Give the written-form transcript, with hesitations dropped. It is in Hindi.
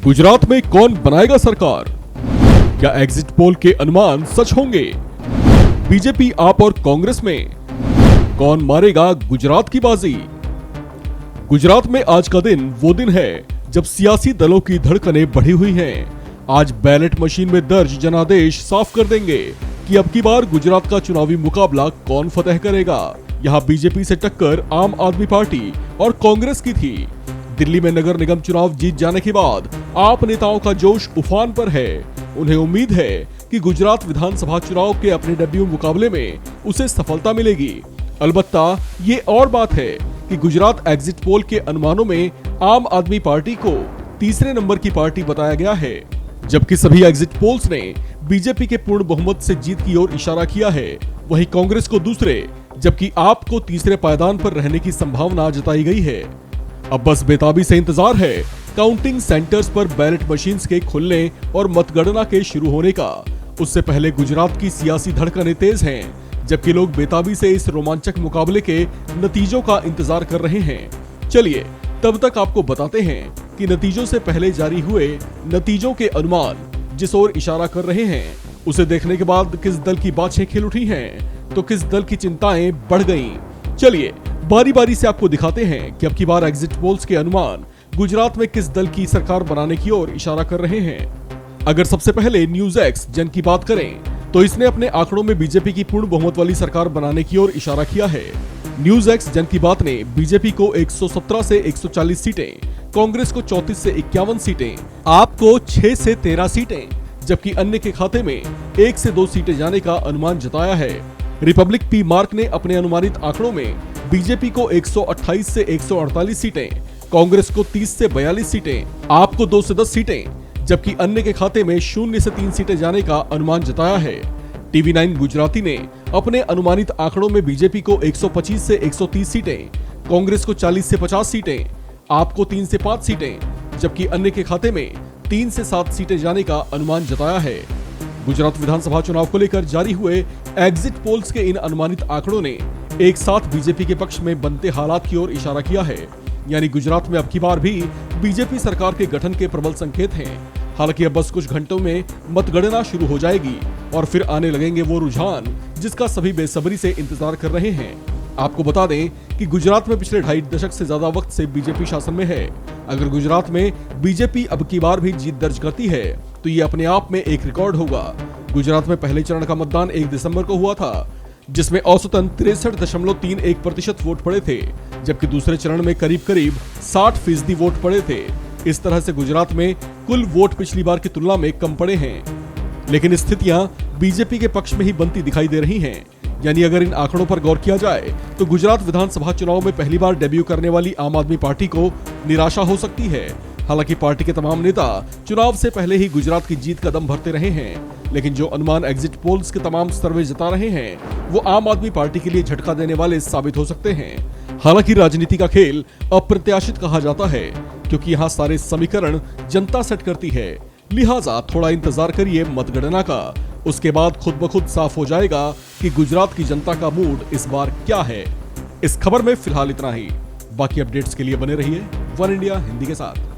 गुजरात में कौन बनाएगा सरकार? क्या एग्जिट पोल के अनुमान सच होंगे? बीजेपी, आप और कांग्रेस में कौन मारेगा गुजरात की बाजी? गुजरात में आज का दिन वो दिन है जब सियासी दलों की धड़कनें बढ़ी हुई हैं। आज बैलेट मशीन में दर्ज जनादेश साफ कर देंगे कि अब की बार गुजरात का चुनावी मुकाबला कौन फतेह करेगा। यहाँ बीजेपी से टक्कर आम आदमी पार्टी और कांग्रेस की थी। दिल्ली में नगर निगम चुनाव जीत जाने के बाद आप नेताओं का जोश उफान पर है। उन्हें उम्मीद है कि गुजरात विधानसभा चुनाव के अपने डेब्यू मुकाबले में उसे सफलता मिलेगी। अलबत्ता ये और बात है कि गुजरात एग्जिट पोल के अनुमानों में आम आदमी पार्टी को तीसरे नंबर की पार्टी बताया गया है, जबकि सभी एग्जिट पोल्स ने बीजेपी के पूर्ण बहुमत से जीत की ओर इशारा किया है। वहीं कांग्रेस को दूसरे, जबकि आप को तीसरे पायदान पर रहने की संभावना जताई गई है। अब बस बेताबी से इंतजार है काउंटिंग सेंटर्स पर बैलेट मशीन्स के खुलने और मतगणना के शुरू होने का। उससे पहले गुजरात की सियासी धड़कनें तेज हैं, जबकि लोग बेताबी से इस रोमांचक मुकाबले के नतीजों का इंतजार कर रहे हैं। चलिए तब तक आपको बताते हैं कि नतीजों से पहले जारी हुए नतीजों के अनुमान जिस ओर इशारा कर रहे हैं, उसे देखने के बाद किस दल की बाछें खिल उठी हैं तो किस दल की चिंताएं बढ़ गईं। चलिए बारी बारी से आपको दिखाते हैं कि अब की बार एग्जिट पोल्स के अनुमान गुजरात में किस दल की सरकार बनाने की ओर इशारा कर रहे हैं। अगर सबसे पहले न्यूज एक्स जन की बात करें तो इसने अपने आंकड़ों में बीजेपी की पूर्ण बहुमत वाली सरकार बनाने की ओर इशारा किया है। न्यूज एक्स जन की बात ने बीजेपी को 117 से 140 सीटें, कांग्रेस को 34 से 51 सीटें, आप को 6 से 13 सीटें, जबकि अन्य के खाते में 1 से 2 सीटें जाने का अनुमान जताया है। रिपब्लिक पी मार्क ने अपने अनुमानित आंकड़ों में बीजेपी को 128 से 148 सीटें, कांग्रेस को 30 से 42 सीटें, आप को 2 से 10 सीटें, जबकि अन्य के खाते में 0 से 3 सीटें जाने का अनुमान जताया है। टीवी 9 गुजराती ने अपने अनुमानित आंकड़ों में बीजेपी को 125 से 130 सीटें, कांग्रेस को 40 से 50 सीटें, आप को 3 से 5 सीटें, जबकि अन्य के खाते में 3 से 7 सीटें जाने का अनुमान जताया है। गुजरात विधानसभा चुनाव को लेकर जारी हुए एग्जिट पोल्स के इन अनुमानित आंकड़ों ने एक साथ बीजेपी के पक्ष में बनते हालात की ओर इशारा किया है। यानी गुजरात में अब की बार भी बीजेपी सरकार के गठन के प्रबल संकेत हैं। हालांकि अब बस कुछ घंटों में मतगणना शुरू हो जाएगी और फिर आने लगेंगे वो रुझान जिसका सभी बेसब्री से इंतजार कर रहे हैं। आपको बता दें कि गुजरात में पिछले 2.5 दशक से ज्यादा वक्त से बीजेपी शासन में है। अगर गुजरात में बीजेपी अब की बार भी जीत दर्ज करती है तो ये अपने आप में एक रिकॉर्ड होगा। गुजरात में पहले चरण का मतदान 1 दिसंबर को हुआ था, जिसमें औसतन 63.31% वोट पड़े थे, जबकि दूसरे चरण में करीब 60% वोट पड़े थे। इस तरह से गुजरात में कुल वोट पिछली बार की तुलना में कम पड़े हैं। लेकिन स्थितियां बीजेपी के पक्ष में ही बनती दिखाई दे रही हैं। यानी अगर इन आंकड़ों पर गौर किया जाए तो गुजरात विधानसभा चुनाव में पहली बार डेब्यू करने वाली आम आदमी पार्टी को निराशा हो सकती है। हालांकि पार्टी के तमाम नेता चुनाव से पहले ही गुजरात की जीत का दम भरते रहे हैं, लेकिन जो अनुमान एग्जिट पोल्स के तमाम सर्वे जता रहे हैं वो आम आदमी पार्टी के लिए झटका देने वाले साबित हो सकते हैं। हालांकि राजनीति का खेल अप्रत्याशित कहा जाता है, क्योंकि यहाँ सारे समीकरण जनता सेट करती है। लिहाजा थोड़ा इंतजार करिए मतगणना का, उसके बाद खुद ब खुद साफ हो जाएगा कि गुजरात की जनता का मूड इस बार क्या है। इस खबर में फिलहाल इतना ही। बाकी अपडेट्स के लिए बने रहिए वन इंडिया हिंदी के साथ।